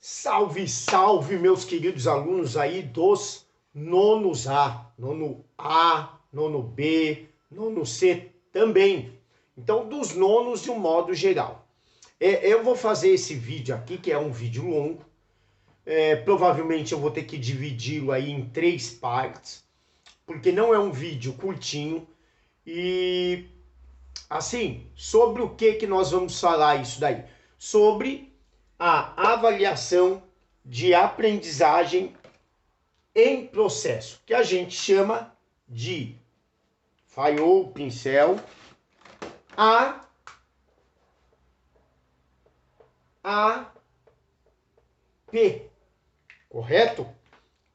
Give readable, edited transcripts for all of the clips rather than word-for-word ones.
Salve, salve, meus queridos alunos aí dos nonos A, nono A, nono B, nono C também. Então, dos nonos de um modo geral. Eu vou fazer esse vídeo aqui, que é um vídeo longo. Provavelmente eu vou ter que dividi-lo aí em 3 partes, porque não é um vídeo curtinho. E, assim, sobre o que nós vamos falar isso daí? Sobre a avaliação de aprendizagem em processo, que a gente chama de falhou o pincel, AAP, correto?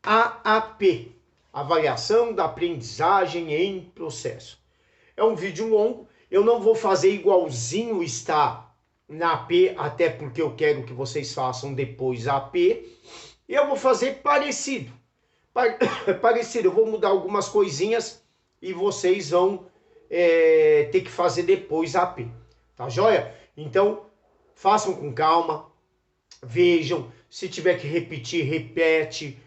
AAP, avaliação da aprendizagem em processo. É um vídeo longo, eu não vou fazer igualzinho está na AP, até porque eu quero que vocês façam depois a AP. Eu vou fazer parecido. Parecido, eu vou mudar algumas coisinhas e vocês vão ter que fazer depois a AP. Tá joia? Então, façam com calma, vejam. Se tiver que repetir, repete.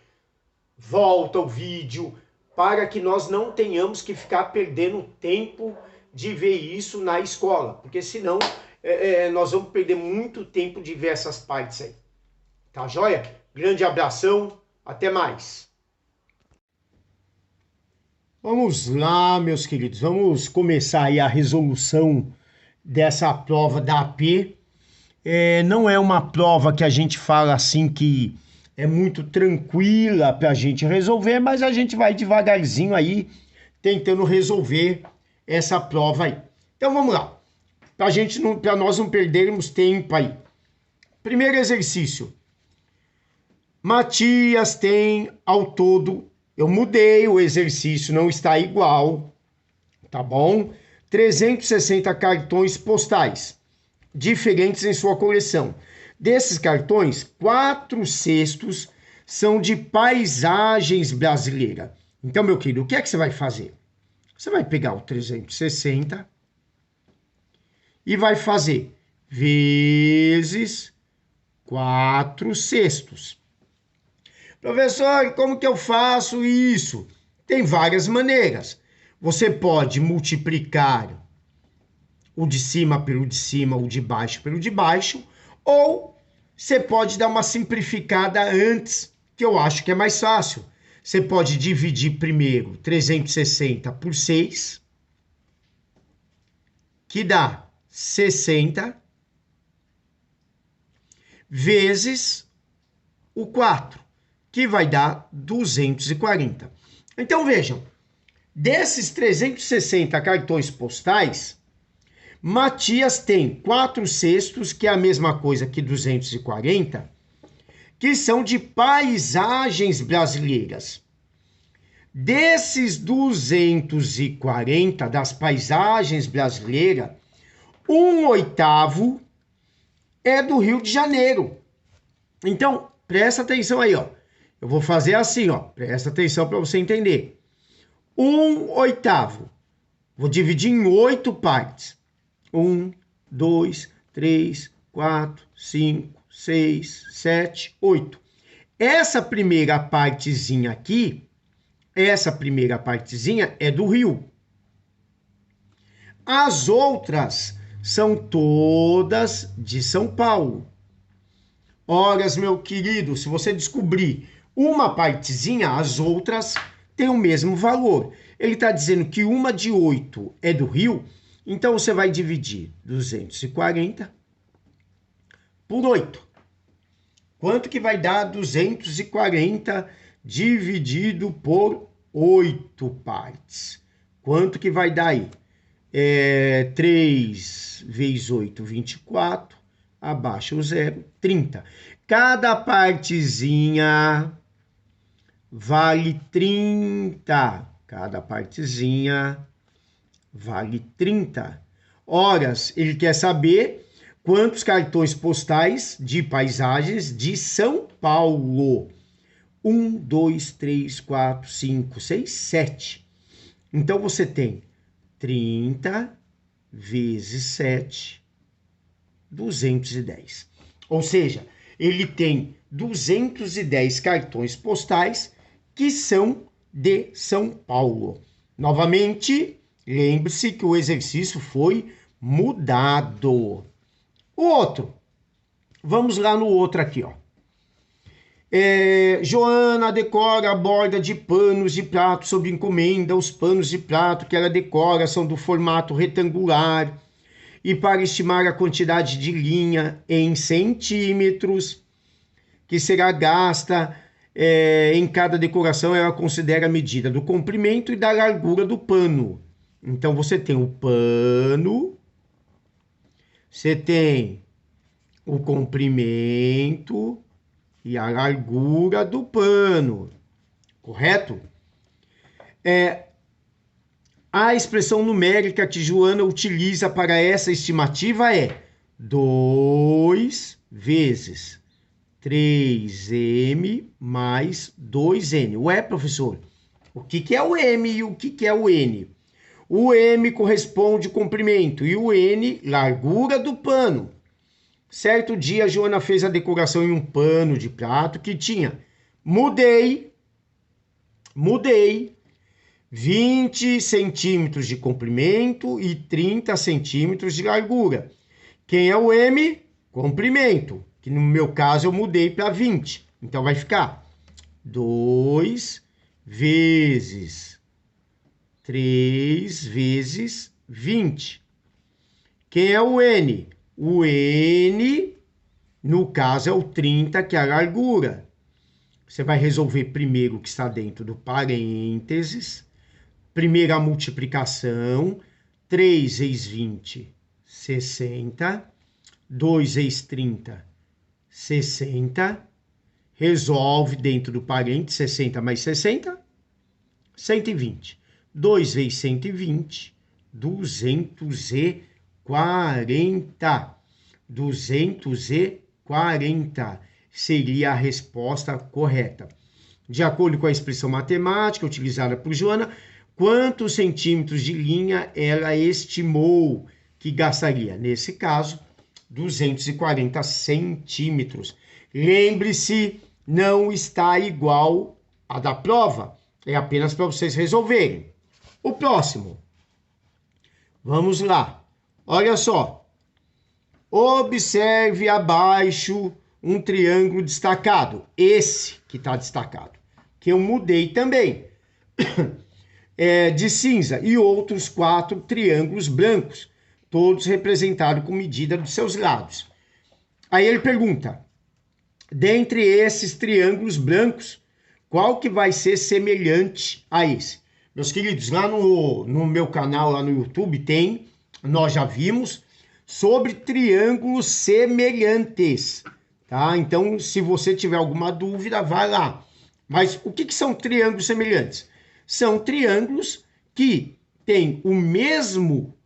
Volta o vídeo, para que nós não tenhamos que ficar perdendo tempo de ver isso na escola. Porque senão nós vamos perder muito tempo de ver essas partes aí. Tá joia? Grande abração, até mais. Vamos lá, meus queridos, vamos começar aí a resolução dessa prova da AP. Não é uma prova que a gente fala assim que é muito tranquila para a gente resolver, mas a gente vai devagarzinho aí tentando resolver essa prova aí. Então vamos lá, para nós não perdermos tempo aí. Primeiro exercício. Matias tem ao todo, eu mudei o exercício, não está igual, tá bom? 360 cartões postais diferentes em sua coleção. Desses cartões, 4/6 são de paisagens brasileiras. Então, meu querido, o que é que você vai fazer? Você vai pegar o 360 e vai fazer vezes 4/6. Professor, como que eu faço isso? Tem várias maneiras. Você pode multiplicar o de cima pelo de cima, o de baixo pelo de baixo, ou você pode dar uma simplificada antes, que eu acho que é mais fácil. Você pode dividir primeiro 360 por 6, que dá 60, vezes o 4, que vai dar 240. Então vejam, desses 360 cartões postais, Matias tem 4/6, que é a mesma coisa que 240, que são de paisagens brasileiras. Desses 240 das paisagens brasileiras, 1/8 é do Rio de Janeiro. Então, presta atenção aí, ó. Eu vou fazer assim, ó. Presta atenção para você entender. 1/8. Vou dividir em 8 partes. 1, 2, 3, 4, 5, 6, 7, 8. Essa primeira partezinha aqui, é do Rio. As outras são todas de São Paulo. Ora, meu querido, se você descobrir uma partezinha, as outras têm o mesmo valor. Ele está dizendo que uma de 8 é do Rio. Então, você vai dividir 240 por 8. Quanto que vai dar 240 dividido por 8 partes? Quanto que vai dar aí? 3 vezes 8, 24. Abaixa o 0, 30. Cada partezinha vale 30. Cada partezinha vale 30. Horas, ele quer saber quantos cartões postais de paisagens de São Paulo. 1, 2, 3, 4, 5, 6, 7. Então, você tem 30 vezes 7, 210. Ou seja, ele tem 210 cartões postais que são de São Paulo. Novamente, lembre-se que o exercício foi mudado. O outro, vamos lá no outro aqui, ó. Joana decora a borda de panos de prato sob encomenda. Os panos de prato que ela decora são do formato retangular. E para estimar a quantidade de linha em centímetros que será gasta em cada decoração, ela considera a medida do comprimento e da largura do pano. Então, você tem o pano, você tem o comprimento e a largura do pano, correto? A expressão numérica que Joana utiliza para essa estimativa é 2 vezes 3m mais 2n. Ué, professor, o que é o m e o que é o n? O m corresponde ao comprimento e o n, largura do pano. Certo dia, a Joana fez a decoração em um pano de prato que tinha, mudei, 20 centímetros de comprimento e 30 centímetros de largura. Quem é o M? Comprimento, que no meu caso eu mudei para 20. Então vai ficar 2 vezes 3 vezes 20. Quem é o N? O N, no caso, é o 30, que é a largura. Você vai resolver primeiro o que está dentro do parênteses. Primeira multiplicação, 3 vezes 20, 60. 2 vezes 30, 60. Resolve dentro do parênteses, 60 mais 60, 120. 2 vezes 120, 240. 240 seria a resposta correta. De acordo com a expressão matemática utilizada por Joana, quantos centímetros de linha ela estimou que gastaria? Nesse caso, 240 centímetros. Lembre-se, não está igual a da prova. É apenas para vocês resolverem. O próximo. Vamos lá. Olha só. Observe abaixo um triângulo destacado. Esse que está destacado. Que eu mudei também. De cinza. E outros 4 triângulos brancos. Todos representados com medida dos seus lados. Aí ele pergunta, dentre esses triângulos brancos, qual que vai ser semelhante a esse? Meus queridos, lá no meu canal, lá no YouTube, nós já vimos, sobre triângulos semelhantes, tá? Então, se você tiver alguma dúvida, vai lá. Mas o que são triângulos semelhantes? São triângulos que têm o mesmo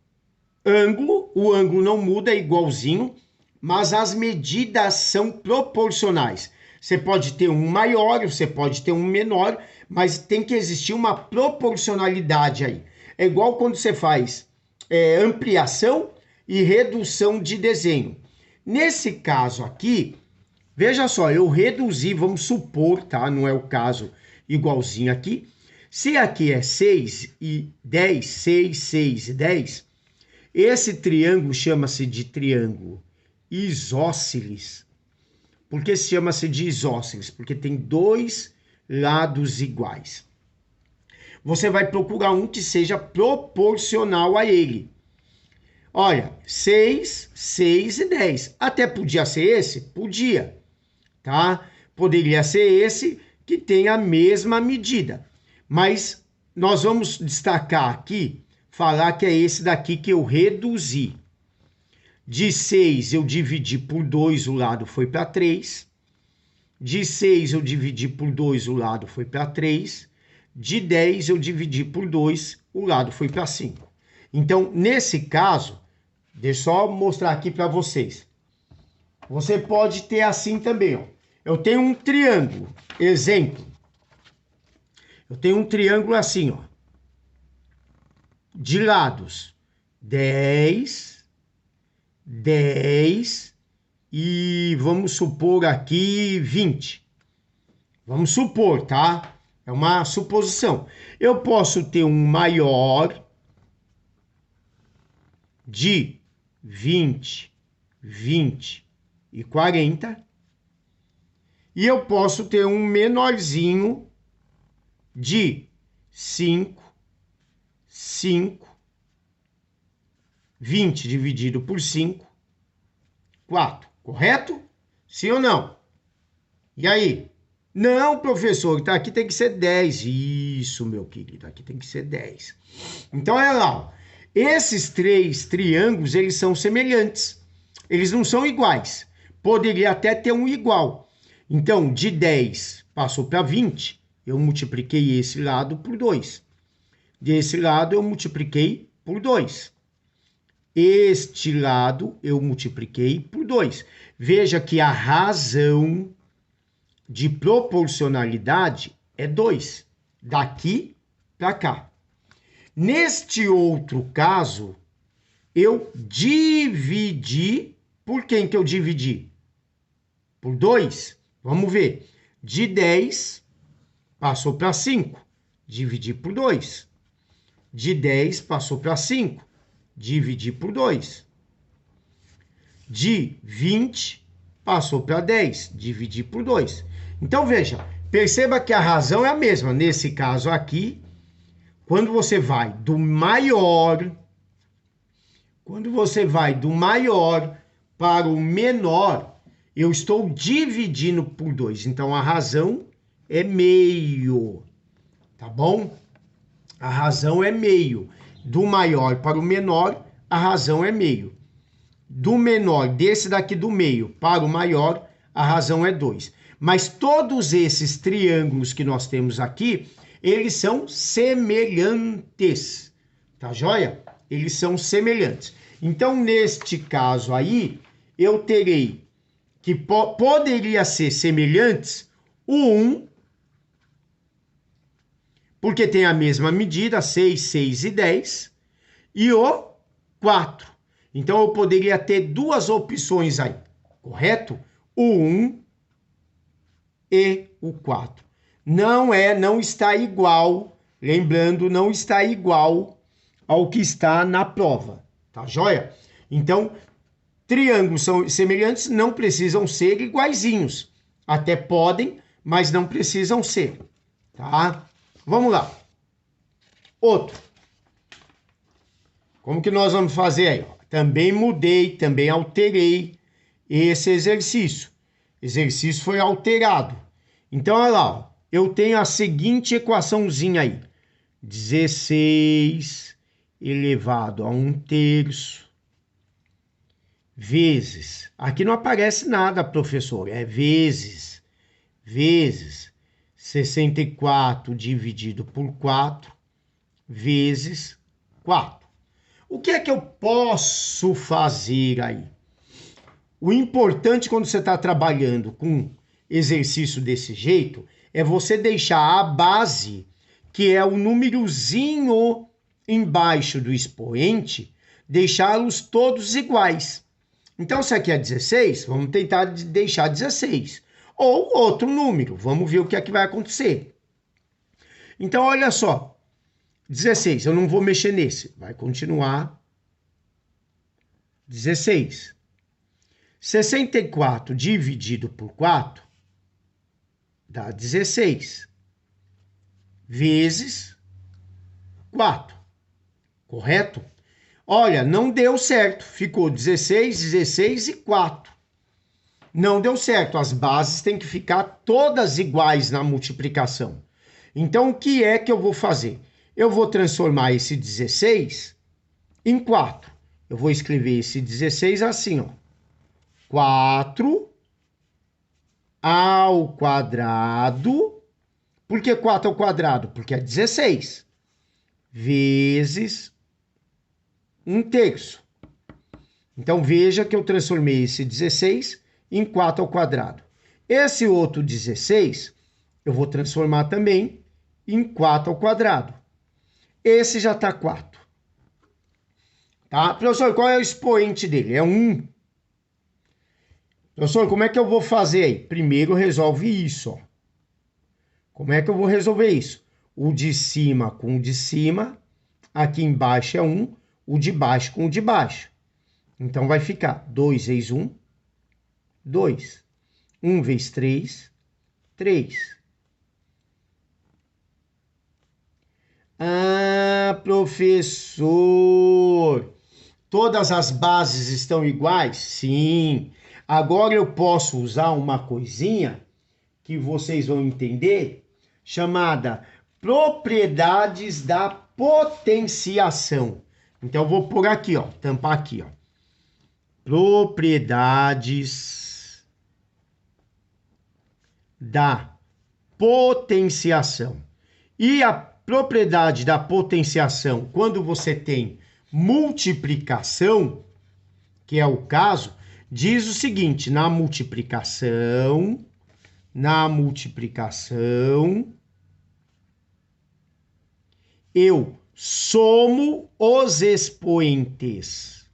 ângulo, o ângulo não muda, é igualzinho, mas as medidas são proporcionais. Você pode ter um maior, você pode ter um menor, mas tem que existir uma proporcionalidade aí. É igual quando você faz ampliação e redução de desenho. Nesse caso aqui, veja só, eu reduzi, vamos supor, tá? Não é o caso igualzinho aqui. Se aqui é 6 e 10, 6, 6 e 10, esse triângulo chama-se de triângulo isósceles. Por que chama-se de isósceles? Porque tem 2 lados iguais. Você vai procurar um que seja proporcional a ele. Olha, 6, 6 e 10. Até podia ser esse? Podia, tá? Poderia ser esse que tem a mesma medida. Mas nós vamos destacar aqui, falar que é esse daqui que eu reduzi. De 6 eu dividi por 2, o lado foi para 3. De 6 eu dividi por 2, o lado foi para 3. De 10 eu dividi por 2, o lado foi para 5. Então, nesse caso, deixa eu só mostrar aqui para vocês. Você pode ter assim também, ó. Eu tenho um triângulo, exemplo. Eu tenho um triângulo assim, ó. De lados 10, 10 e vamos supor aqui 20. Vamos supor, tá? É uma suposição. Eu posso ter um maior de 20, 20 e 40. E eu posso ter um menorzinho de 5, 5, 20 dividido por 5, 4. Correto? Sim ou não? E aí? Não, professor, tá, aqui tem que ser 10. Isso, meu querido, aqui tem que ser 10. Então, olha lá, ó. Esses três triângulos, eles são semelhantes. Eles não são iguais. Poderia até ter um igual. Então, de 10 passou para 20, eu multipliquei esse lado por 2. Desse lado, eu multipliquei por 2. Este lado, eu multipliquei por 2. Veja que a razão de proporcionalidade é 2. Daqui para cá. Neste outro caso, eu dividi. Por quem que eu dividi? Por 2. Vamos ver. De 10 passou para 5. Dividi por 2. De 10 passou para 5. Dividi por 2. De 20 passou para 10. Dividi por 2. Então, veja, perceba que a razão é a mesma. Nesse caso aqui, quando você vai do maior para o menor, eu estou dividindo por 2. Então, a razão é meio, tá bom? A razão é meio. Do maior para o menor, a razão é meio. Do menor, desse daqui do meio, para o maior, a razão é 2. Mas todos esses triângulos que nós temos aqui, eles são semelhantes, tá joia? Eles são semelhantes. Então, neste caso aí, eu terei que poderia ser semelhantes o 1, porque tem a mesma medida, 6, 6 e 10, e o 4. Então, eu poderia ter duas opções aí, correto? O 1 e o 4. Não está igual, lembrando, não está igual ao que está na prova, tá joia? Então, triângulos são semelhantes, não precisam ser iguaizinhos. Até podem, mas não precisam ser, tá? Vamos lá. Outro. Como que nós vamos fazer aí? Também mudei, também alterei esse exercício. O exercício foi alterado. Então, olha lá, ó. Eu tenho a seguinte equaçãozinha aí. 16 elevado a 1/3 vezes. Aqui não aparece nada, professor. É vezes 64 dividido por 4 vezes 4. O que é que eu posso fazer aí? O importante quando você está trabalhando com exercício desse jeito é você deixar a base, que é o númerozinho embaixo do expoente, deixá-los todos iguais. Então, se aqui é 16, vamos tentar deixar 16. Ou outro número, vamos ver o que é que vai acontecer. Então, olha só, 16, eu não vou mexer nesse, vai continuar 16. 64 dividido por 4 dá 16 vezes 4, correto? Olha, não deu certo, ficou 16, 16 e 4. Não deu certo, as bases têm que ficar todas iguais na multiplicação. Então, o que é que eu vou fazer? Eu vou transformar esse 16 em 4. Eu vou escrever esse 16 assim, ó. 4 ao quadrado. Por que 4 ao quadrado? Porque é 16. Vezes 1/3. Então, veja que eu transformei esse 16 em 4 ao quadrado. Esse outro 16, eu vou transformar também em 4 ao quadrado. Esse já está 4. Tá? Professor, qual é o expoente dele? É 1. Professor, como é que eu vou fazer aí? Primeiro resolve isso, ó. Como é que eu vou resolver isso? O de cima com o de cima, aqui embaixo é 1, o de baixo com o de baixo. Então vai ficar 2 vezes 1, 2. 1 vezes 3, 3. Ah, professor, todas as bases estão iguais? Sim. Agora eu posso usar uma coisinha que vocês vão entender, chamada propriedades da potenciação. Então, eu vou por aqui, ó, tampar aqui, ó. Propriedades da potenciação. E a propriedade da potenciação, quando você tem multiplicação, que é o caso, diz o seguinte: na multiplicação, eu somo os expoentes.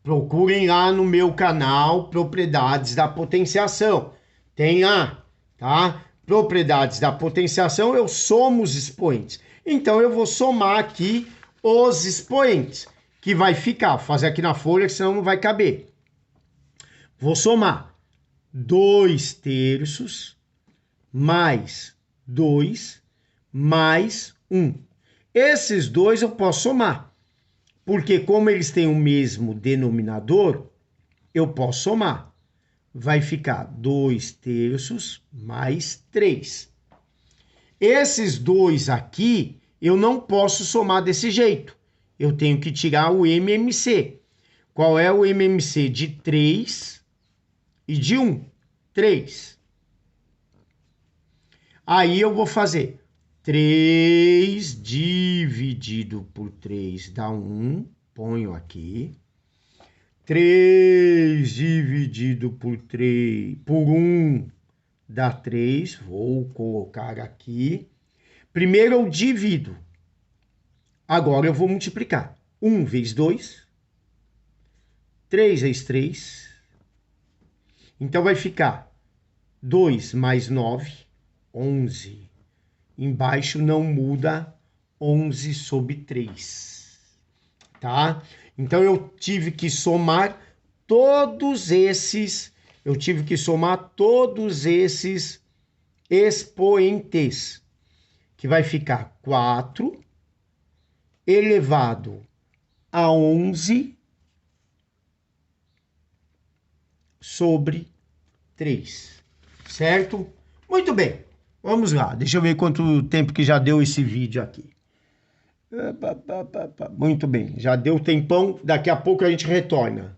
Procurem lá no meu canal Propriedades da Potenciação. Tem lá, tá? Propriedades da potenciação, eu somo os expoentes. Então, eu vou somar aqui os expoentes, que vai ficar. Vou fazer aqui na folha, senão não vai caber. Vou somar 2 terços mais 2 mais 1. Esses dois eu posso somar, porque como eles têm o mesmo denominador, eu posso somar. Vai ficar 2 terços mais 3. Esses dois aqui, eu não posso somar desse jeito. Eu tenho que tirar o MMC. Qual é o MMC de 3 e de 1? 3. Aí eu vou fazer 3 dividido por 3 dá 1. Ponho aqui. 3 dividido por 1 dá 3. Vou colocar aqui. Primeiro eu divido. Agora eu vou multiplicar. 1 vezes 2. 3 vezes 3. Então vai ficar 2 mais 9, 11. Embaixo não muda, 11 sobre 3. Tá? Então, eu tive que somar todos esses expoentes, que vai ficar 4 elevado a 11 sobre 3, certo? Muito bem, vamos lá, deixa eu ver quanto tempo que já deu esse vídeo aqui. Muito bem, já deu tempão, daqui a pouco a gente retorna.